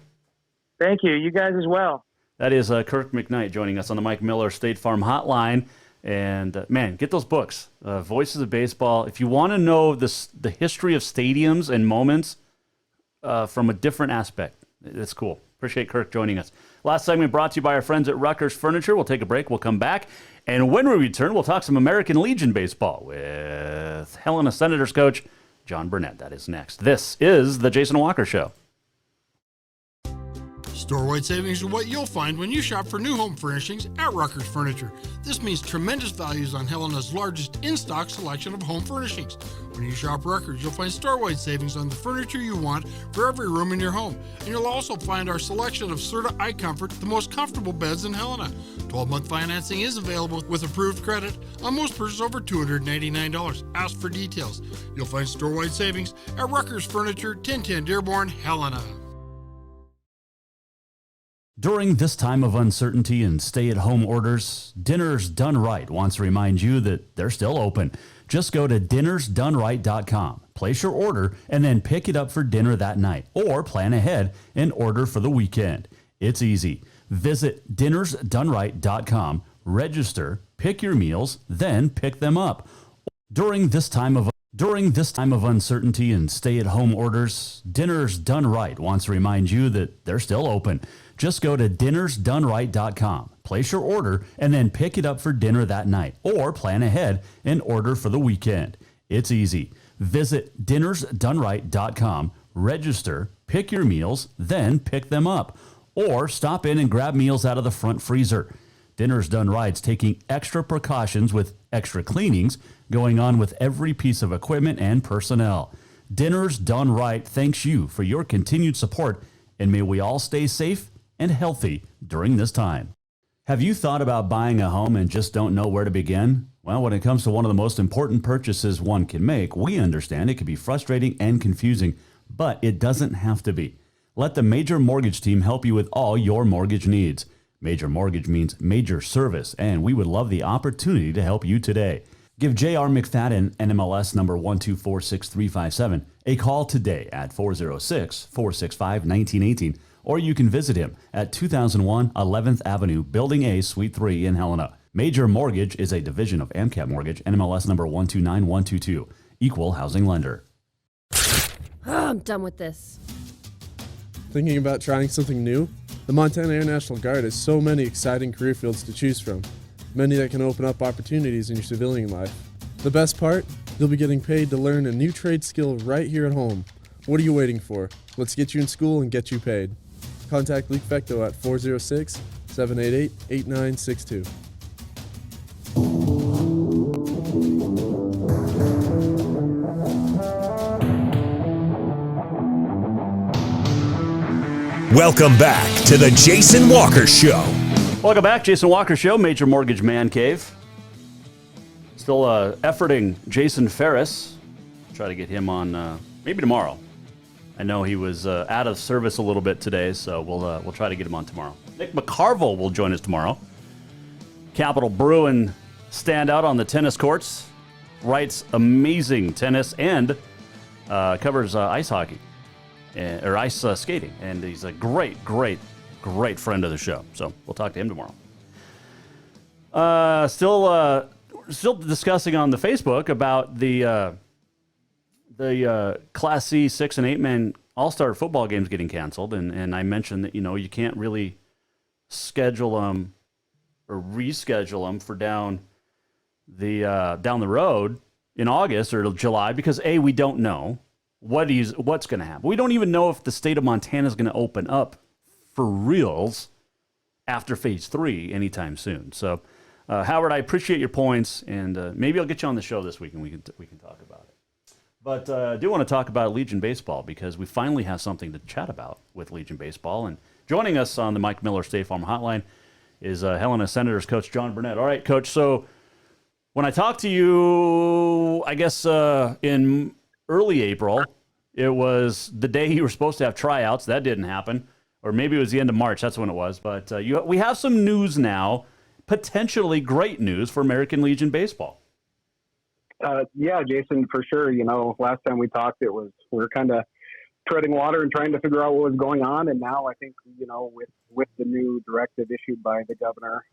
Thank you. You guys as well. That is Kirk McKnight joining us on the Mike Miller State Farm Hotline. And, man, get those books, Voices of Baseball. If you want to know the history of stadiums and moments from a different aspect, it's cool. Appreciate Kirk joining us. Last segment brought to you by our friends at Rutgers Furniture. We'll take a break. We'll come back. And when we return, we'll talk some American Legion baseball with Helena Senators coach John Burnett. That is next. This is The Jason Walker Show. Store-wide savings are what you'll find when you shop for new home furnishings at Rutgers Furniture. This means tremendous values on Helena's largest in-stock selection of home furnishings. When you shop Rutgers, you'll find store-wide savings on the furniture you want for every room in your home. And you'll also find our selection of Serta iComfort, the most comfortable beds in Helena. 12-month financing is available with approved credit on most purchases over $299. Ask for details. You'll find store-wide savings at Rutgers Furniture, 1010 Dearborn, Helena. During this time of uncertainty and stay-at-home orders, Dinners Done Right wants to remind you that they're still open. Just go to dinnersdoneright.com, place your order, and then pick it up for dinner that night, or plan ahead and order for the weekend. It's easy. Visit dinnersdoneright.com, register, pick your meals, then pick them up. During this time of uncertainty and stay-at-home orders, Dinners Done Right wants to remind you that they're still open. Just go to dinnersdoneright.com, Place your order and then pick it up for dinner that night, or plan ahead and order for the weekend. It's easy. Visit dinnersdoneright.com, register, pick your meals, then pick them up, or stop in and grab meals out of the front freezer. Dinner's Done Right's taking extra precautions with extra cleanings going on with every piece of equipment and personnel. Dinner's Done Right thanks you for your continued support, and may we all stay safe and healthy during this time. Have you thought about buying a home and just don't know where to begin? Well, when it comes to one of the most important purchases one can make, we understand it can be frustrating and confusing, but it doesn't have to be. Let the Major Mortgage team help you with all your mortgage needs. Major Mortgage means major service, and we would love the opportunity to help you today. Give J.R. McFadden, NMLS number 1246357, a call today at 406-465-1918, or you can visit him at 2001 11th Avenue, Building A, Suite 3 in Helena. Major Mortgage is a division of AMCAP Mortgage, NMLS number 129122, equal housing lender. I'm done with this. Thinking about trying something new? The Montana Air National Guard has so many exciting career fields to choose from, many that can open up opportunities in your civilian life. The best part? You'll be getting paid to learn a new trade skill right here at home. What are you waiting for? Let's get you in school and get you paid. Contact Leak Fecto at 406-788-8962. Welcome back to the Jason Walker Show. Welcome back, Jason Walker Show, Major Mortgage Man Cave. Still efforting Jason Ferris. Try to get him on maybe tomorrow. I know he was out of service a little bit today, so we'll try to get him on tomorrow. Nick McCarville will join us tomorrow. Capital Bruin standout on the tennis courts. Writes amazing tennis and covers ice hockey. Or ice skating, and he's a great friend of the show. So we'll talk to him tomorrow. Still discussing on the Facebook about the Class C 6 and 8 man All-Star football games getting canceled, and I mentioned that you can't really schedule them or reschedule them for down the road in August or July because we don't know what's going to happen. We don't even know if the state of Montana is going to open up for reals after Phase 3 anytime soon. So, Howard, I appreciate your points, and maybe I'll get you on the show this week, and we can talk about it. But I do want to talk about Legion Baseball because we finally have something to chat about with Legion Baseball. And joining us on the Mike Miller State Farm Hotline is Helena Senators coach John Burnett. All right, Coach, so when I talked to you, I guess in early April, it was the day you were supposed to have tryouts. That didn't happen. Or maybe it was the end of March. That's when it was. But we have some news now, potentially great news for American Legion Baseball. Yeah, Jason, for sure. Last time we talked, we were kind of treading water and trying to figure out what was going on. And now I think, with the new directive issued by the governor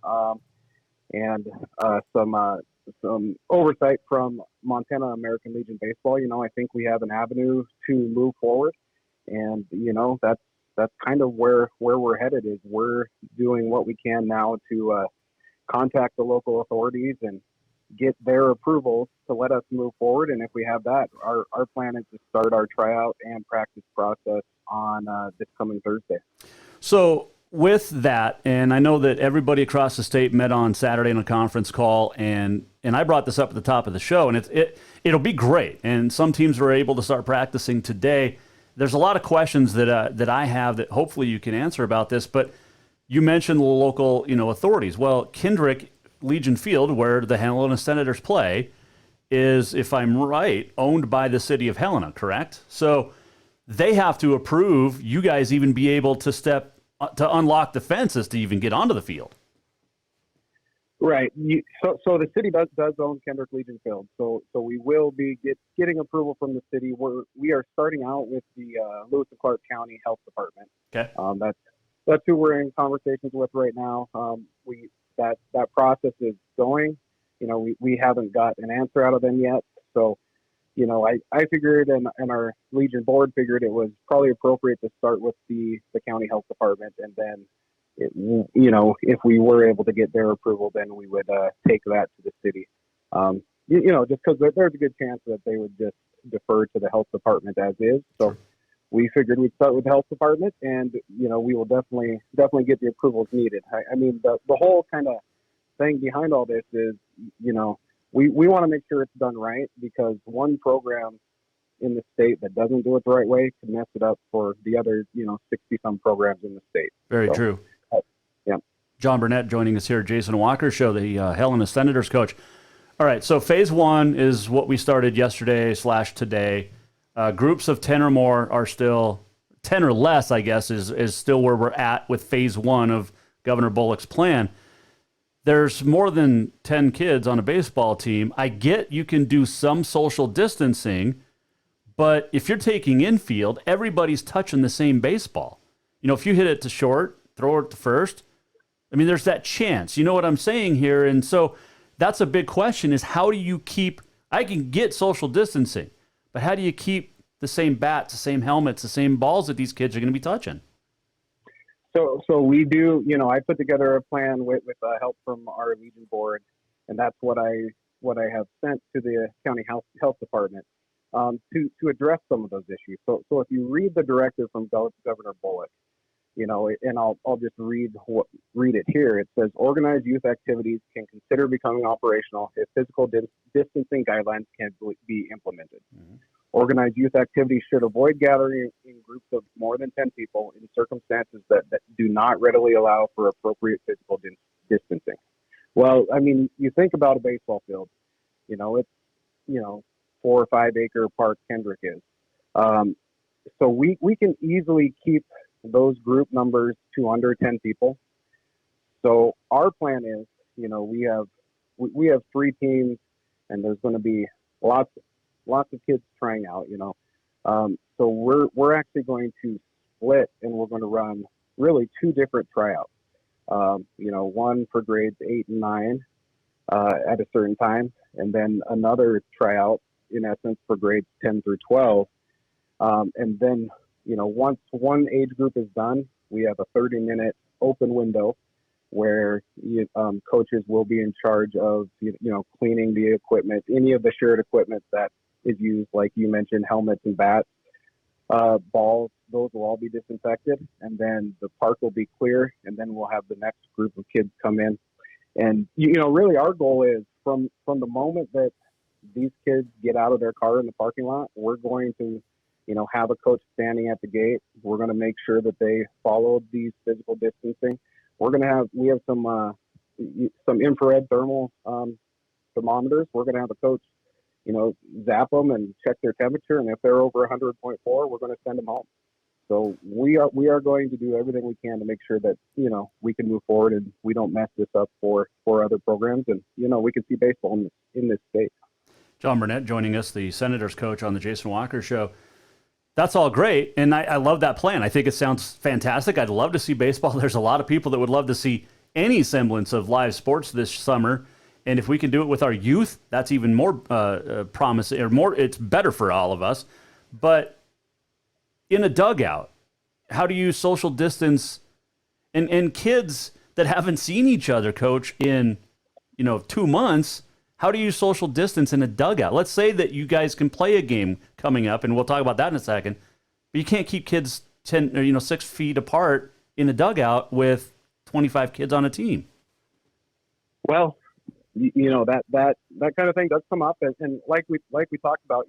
and some oversight from Montana American Legion Baseball, I think we have an avenue to move forward. And, that's kind of where we're headed is we're doing what we can now to contact the local authorities and get their approvals to let us move forward. And if we have that, our plan is to start our tryout and practice process on this coming Thursday. So with that, and I know that everybody across the state met on Saturday in a conference call, and I brought this up at the top of the show, and it'll be great. And some teams were able to start practicing today. There's a lot of questions that I have that hopefully you can answer about this, but you mentioned the local authorities. Well, Kendrick Legion Field, where the Helena Senators play, is, if I'm right, owned by the city of Helena, correct? So they have to approve you guys even be able to unlock the fences to even get onto the field. Right. So the city does own Kendrick Legion Field. So we will be getting approval from the city. We are starting out with the Lewis and Clark County Health Department. Okay. That's who we're in conversations with right now. That process is going. We haven't got an answer out of them yet. So, I figured and our Legion board figured it was probably appropriate to start with the county health department and then if we were able to get their approval, then we would take that to the city. Just because there's a good chance that they would just defer to the health department as is. So we figured we'd start with the health department, and we will definitely get the approvals needed. I mean, the whole kind of thing behind all this is, we want to make sure it's done right, because one program in the state that doesn't do it the right way could mess it up for the other 60 some programs in the state. Very true. Yeah. John Burnett joining us here, Jason Walker Show, the Helena Senators coach. All right, so phase one is what we started yesterday/today. Groups of 10 or more are still, 10 or less, I guess, is still where we're at with phase one of Governor Bullock's plan. There's more than 10 kids on a baseball team. I get you can do some social distancing, but if you're taking infield, everybody's touching the same baseball. If you hit it to short, throw it to first, I mean, there's that chance. You know what I'm saying here? And so that's a big question, is how do you keep, I can get social distancing, but how do you keep the same bats, the same helmets, the same balls that these kids are going to be touching? So we do, I put together a plan with help from our Legion board, and that's what I have sent to the county health department to address some of those issues. So if you read the directive from Governor Bullock, and I'll just read it here. It says, organized youth activities can consider becoming operational if physical distancing guidelines can be implemented. Mm-hmm. Organized youth activities should avoid gathering in groups of more than 10 people in circumstances that do not readily allow for appropriate physical distancing. Well, I mean, you think about a baseball field, it's, 4 or 5 acre park Kendrick is. So we can easily keep those group numbers to under 10 people. So our plan is, we have 3 teams, and there's going to be lots of kids trying out, so we're actually going to split, and we're going to run really 2 different tryouts. One for grades 8 and 9 at a certain time, and then another tryout in essence for grades 10 through 12. And then, once one age group is done, we have a 30-minute open window where coaches will be in charge of, cleaning the equipment, any of the shared equipment that is used, like you mentioned, helmets and bats, balls, those will all be disinfected, and then the park will be clear, and then we'll have the next group of kids come in. And, really our goal is from the moment that these kids get out of their car in the parking lot, we're going to, have a coach standing at the gate. We're going to make sure that they follow these physical distancing. We have some infrared thermal thermometers. We're going to have a coach, zap them and check their temperature. And if they're over 100.4, we're going to send them home. So we are going to do everything we can to make sure that, we can move forward and we don't mess this up for other programs. And, we can see baseball in this state. John Burnett joining us, the Senators coach on the Jason Walker Show. That's all great, and I love that plan. I think it sounds fantastic. I'd love to see baseball. There's a lot of people that would love to see any semblance of live sports this summer, and if we can do it with our youth, that's even more promising, or more. It's better for all of us. But in a dugout, how do you social distance? And kids that haven't seen each other, Coach, in 2 months. How do you social distance in a dugout? Let's say that you guys can play a game coming up, and we'll talk about that in a second. But you can't keep kids 6 feet apart in a dugout with 25 kids on a team. Well, that kind of thing does come up, and like we talked about,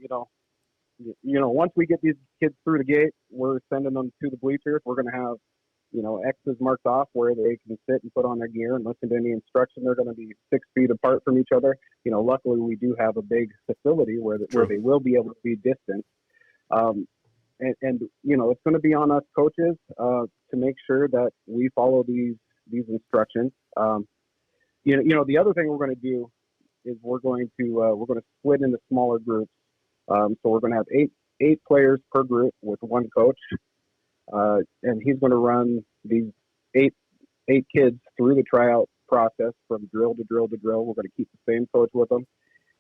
once we get these kids through the gate, we're sending them to the bleachers. We're going to have X's marked off where they can sit and put on their gear and listen to any instruction. They're going to be 6 feet apart from each other. Luckily we do have a big facility where they will be able to be distant. And it's going to be on us coaches to make sure that we follow these instructions. The other thing we're going to do is we're going to split into smaller groups. So we're going to have eight players per group with one coach. And he's going to run these eight kids through the tryout process from drill to drill to drill. We're going to keep the same coach with them.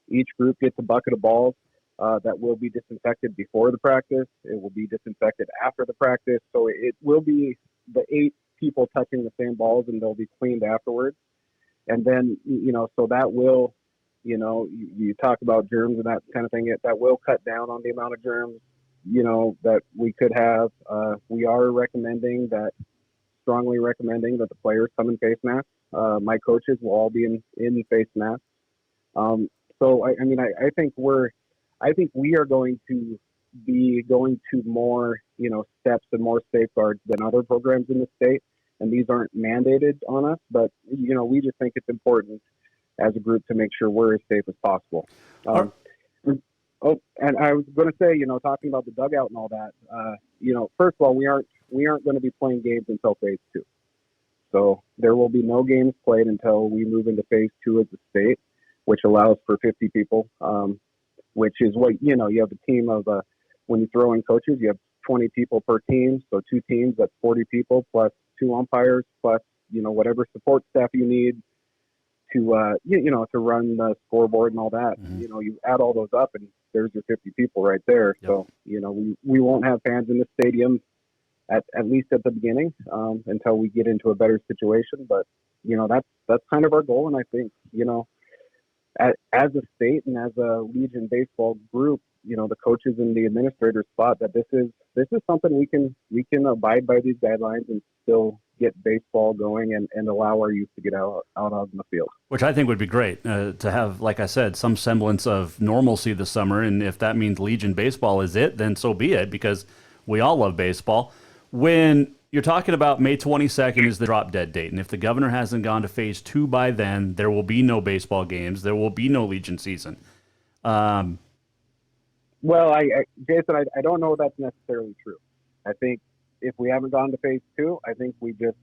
Each group gets a bucket of balls that will be disinfected before the practice. It will be disinfected after the practice. So it will be the 8 people touching the same balls, and they'll be cleaned afterwards. And then, so that will, you talk about germs and that kind of thing, that will cut down on the amount of germs, that we could have. We are strongly recommending that the players come in face masks. My coaches will all be in face masks. So I think we are going to be going to more, steps and more safeguards than other programs in the state. And these aren't mandated on us, but, we just think it's important as a group to make sure we're as safe as possible. And I was going to say, talking about the dugout and all that, first of all, we aren't going to be playing games until phase 2. So there will be no games played until we move into phase 2 of the state, which allows for 50 people, which is what, you have a team of, when you throw in coaches, you have 20 people per team. So 2 teams, that's 40 people plus 2 umpires plus, whatever support staff you need to, to run the scoreboard and all that. Mm-hmm. You add all those up and there's your 50 people right there. Yep. So, we won't have fans in the stadium at least at the beginning, until we get into a better situation. But, that's kind of our goal. And I think, as a state and as a Legion baseball group, the coaches and the administrators thought that this is something we can abide by these guidelines and still get baseball going and allow our youth to get out on the field. Which I think would be great to have, like I said, some semblance of normalcy this summer. And if that means Legion baseball is it, then so be it, because we all love baseball. When you're talking about May 22nd is the drop dead date, and if the governor hasn't gone to phase 2 by then, there will be no baseball games. There will be no Legion season. Well, Jason, I don't know if that's necessarily true. I think if we haven't gone to phase 2, I think we just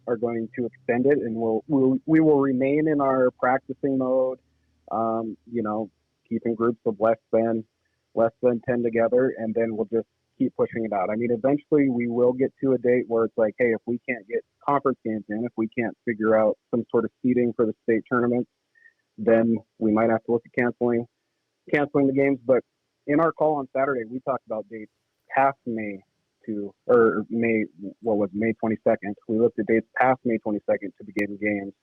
are going to extend it, and we will remain in our practicing mode. Keeping groups of less than 10 together, and then we'll just keep pushing it out. I mean, eventually we will get to a date where it's like, hey, if we can't get conference games in, if we can't figure out some sort of seeding for the state tournaments, then we might have to look at canceling the games. But in our call on Saturday, we talked about dates past May 22nd. We looked at dates past May 22nd to begin games.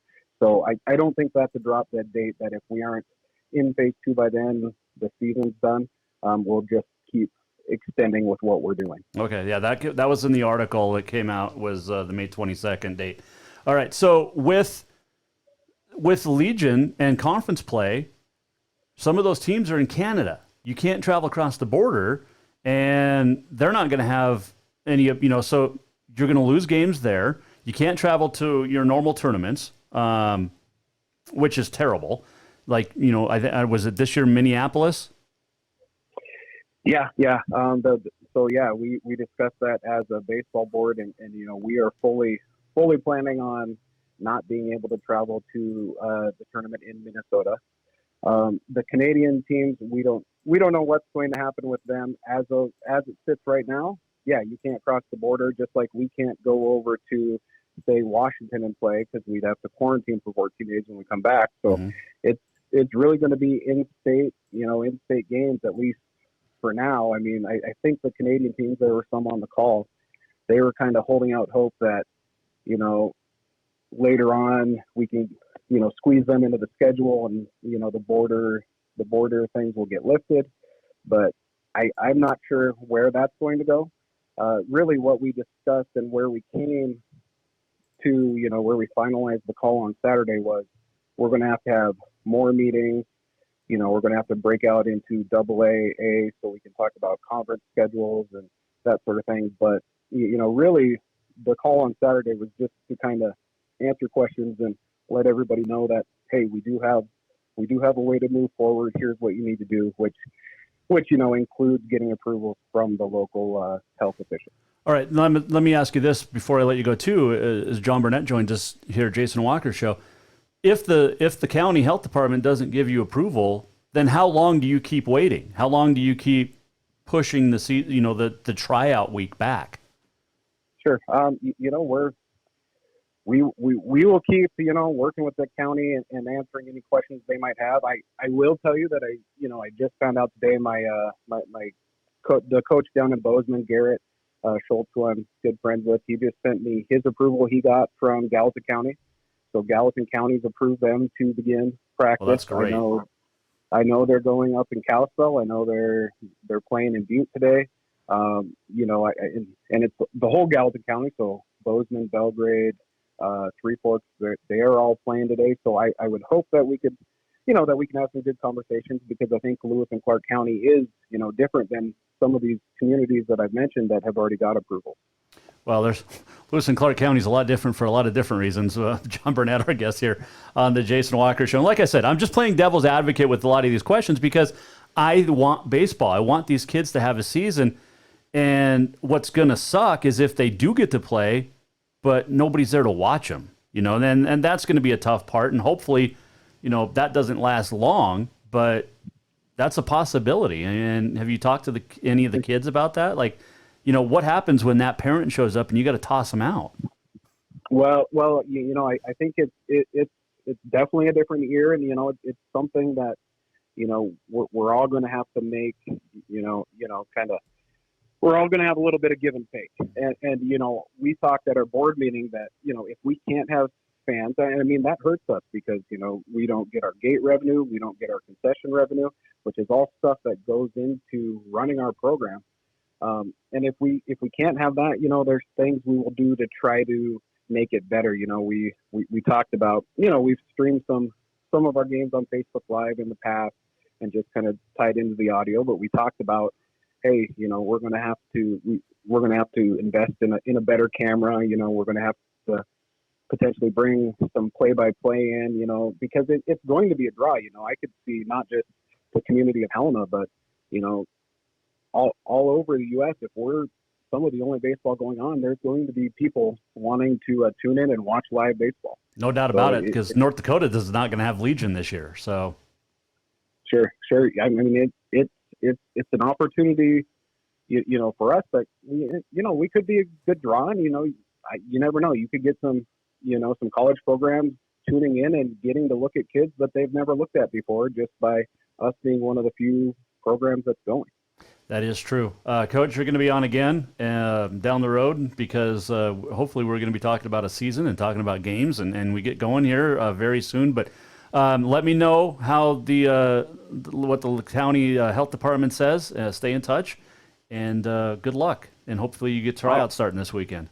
So I don't think that's a drop dead date, that if we aren't in phase 2 by then, the season's done. We'll just keep extending with what we're doing. Okay, yeah, that was in the article that came out, was the May 22nd date. All right, so with Legion and conference play, some of those teams are in Canada. You can't travel across the border, and they're not going to have any, so you're going to lose games there. You can't travel to your normal tournaments, which is terrible. Like, was it this year Minneapolis? Yeah. We discussed that as a baseball board, and we are fully planning on not being able to travel to the tournament in Minnesota. The Canadian teams, we don't know what's going to happen with them as it sits right now. Yeah, you can't cross the border, just like we can't go over to, say, Washington and play, because we'd have to quarantine for 14 days when we come back. So it's really going to be in-state games, at least for now. I mean, I think the Canadian teams, there were some on the call, they were kind of holding out hope that, later on we can, squeeze them into the schedule, and, the border things will get lifted. But I'm not sure where that's going to go. Really what we discussed and where we came to, where we finalized the call on Saturday was, we're going to have more meetings. We're going to have to break out into AA, so we can talk about conference schedules and that sort of thing. But, really the call on Saturday was just to kind of answer questions and let everybody know that, hey, we do have a way to move forward. Here's what you need to do, which includes getting approval from the local health officials. All right, let me ask you this before I let you go too. As John Burnett joined us here, Jason Walker Show. If the county health department doesn't give you approval, then how long do you keep waiting? How long do you keep pushing the tryout week back? Sure. We will keep, working with the county and answering any questions they might have. I will tell you that I just found out today the coach down in Bozeman, Garrett, Schultz, who I'm good friends with, he just sent me his approval he got from Gallatin County. So Gallatin County's approved them to begin practice. Well, that's great. I know they're going up in Kalispell. I know they're playing in Butte today. And it's the whole Gallatin County. So Bozeman, Belgrade, Three Forks, they are all playing today. So I would hope that we could, that we can have some good conversations, because I think Lewis and Clark County is, different than some of these communities that I've mentioned that have already got approval. Well, Lewis and Clark County is a lot different for a lot of different reasons. John Burnett, our guest here on the Jason Walker Show. And like I said, I'm just playing devil's advocate with a lot of these questions because I want baseball. I want these kids to have a season. And what's going to suck is if they do get to play, but nobody's there to watch them, and that's going to be a tough part. And hopefully, that doesn't last long, but that's a possibility. And have you talked to any of the kids about that? Like, what happens when that parent shows up and you got to toss them out? Well, I think it's definitely a different year, and it's something that we're all going to have to make, we're all going to have a little bit of give and take. And we talked at our board meeting that if we can't have fans, I mean that hurts us because we don't get our gate revenue, we don't get our concession revenue, which is all stuff that goes into running our program. And if we can't have that, there's things we will do to try to make it better. We talked about, we've streamed some of our games on Facebook Live in the past and just kind of tied into the audio, but we talked about, hey, we're going to have to invest in a better camera. We're going to have to potentially bring some play-by-play in, because it's going to be a draw. I could see not just the community of Helena, but, all over the U.S., if we're some of the only baseball going on, there's going to be people wanting to tune in and watch live baseball. No doubt about it, because North Dakota is not going to have Legion this year. So, sure. I mean, it's an opportunity, for us. But we could be a good draw, and you never know. You could get some college programs tuning in and getting to look at kids that they've never looked at before, just by us being one of the few programs that's going. That is true. Coach, you're going to be on again down the road because hopefully we're going to be talking about a season and talking about games, and we get going here very soon. But let me know how what the county health department says. Stay in touch, and good luck. And hopefully you get tryouts starting this weekend.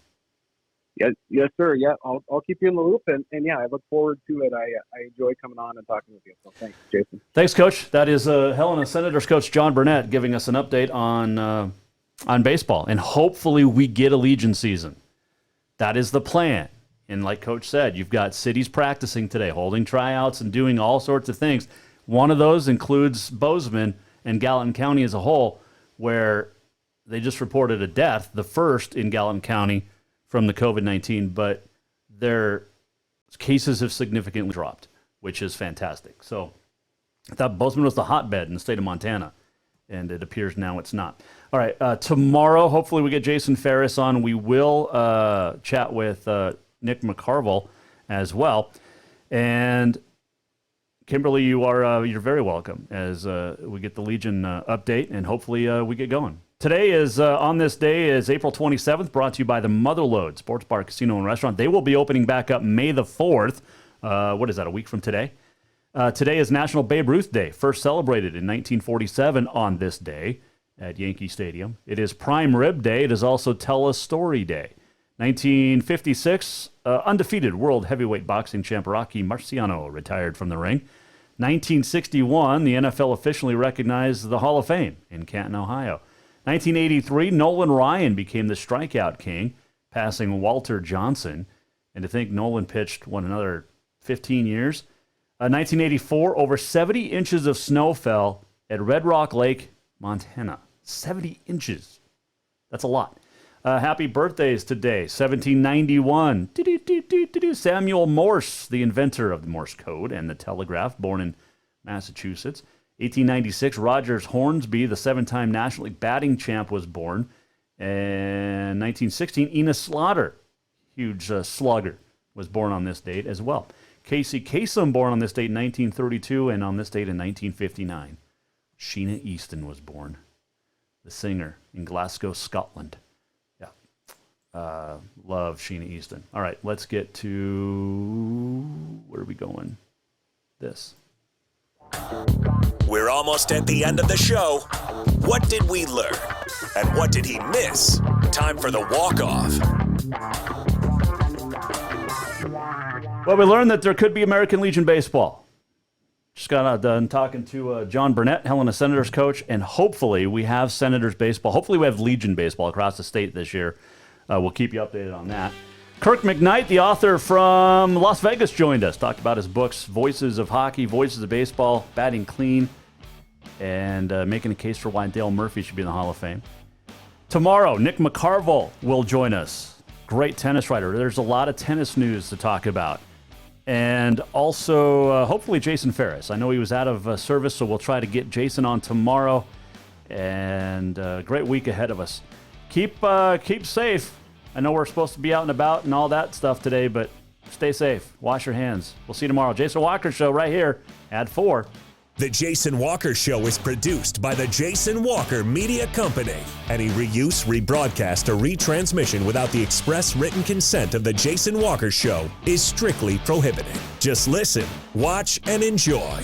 Yes, sir. Yeah, I'll keep you in the loop, and yeah, I look forward to it. I enjoy coming on and talking with you. So thanks, Jason. Thanks, Coach. That is Helena Senators coach John Burnett giving us an update on baseball, and hopefully we get a Legion season. That is the plan. And like Coach said, you've got cities practicing today, holding tryouts and doing all sorts of things. One of those includes Bozeman and Gallatin County as a whole, where they just reported a death, the first in Gallatin County from the COVID-19, but their cases have significantly dropped, which is fantastic. So I thought Bozeman was the hotbed in the state of Montana, and it appears now it's not. All right, tomorrow, hopefully we get Jason Ferris on. We will chat with Nick McCarville as well. And Kimberly, you're very welcome as we get the Legion update, and hopefully we get going. Today is, on this day, is April 27th, brought to you by the Motherlode Sports Bar, Casino, and Restaurant. They will be opening back up May the 4th. What is that, a week from today? Today is National Babe Ruth Day, first celebrated in 1947 on this day at Yankee Stadium. It is Prime Rib Day. It is also Tell a Story Day. 1956, undefeated world heavyweight boxing champ Rocky Marciano retired from the ring. 1961, the NFL officially recognized the Hall of Fame in Canton, Ohio. 1983, Nolan Ryan became the strikeout king, passing Walter Johnson. And to think Nolan pitched, another 15 years. 1984, over 70 inches of snow fell at Red Rock Lake, Montana. 70 inches. That's a lot. Happy birthdays today. 1791, Samuel Morse, the inventor of the Morse code and the telegraph, born in Massachusetts. 1896, Rogers Hornsby, the 7-time National League batting champ, was born. And 1916, Enos Slaughter, huge slugger, was born on this date as well. Casey Kasem, born on this date in 1932, and on this date in 1959. Sheena Easton was born, the singer in Glasgow, Scotland. Yeah, Love Sheena Easton. All right, let's get to, where are we going? This. We're almost at the end of the show. What did we learn? And what did he miss? Time for the walk-off. Well, we learned that there could be American Legion baseball. Just got done talking to John Burnett, Helena Senators coach, and hopefully we have Senators baseball. Hopefully we have Legion baseball across the state this year. We'll keep you updated on that. Kirk McKnight, the author from Las Vegas, joined us. Talked about his books, Voices of Hockey, Voices of Baseball, Batting Clean, and making a case for why Dale Murphy should be in the Hall of Fame. Tomorrow, Nick McCarville will join us. Great tennis writer. There's a lot of tennis news to talk about. And also, hopefully, Jason Ferris. I know he was out of service, so we'll try to get Jason on tomorrow. And great week ahead of us. Keep safe. I know we're supposed to be out and about and all that stuff today, but stay safe. Wash your hands. We'll see you tomorrow. Jason Walker Show right here at 4. The Jason Walker Show is produced by the Jason Walker Media Company. Any reuse, rebroadcast, or retransmission without the express written consent of the Jason Walker Show is strictly prohibited. Just listen, watch, and enjoy.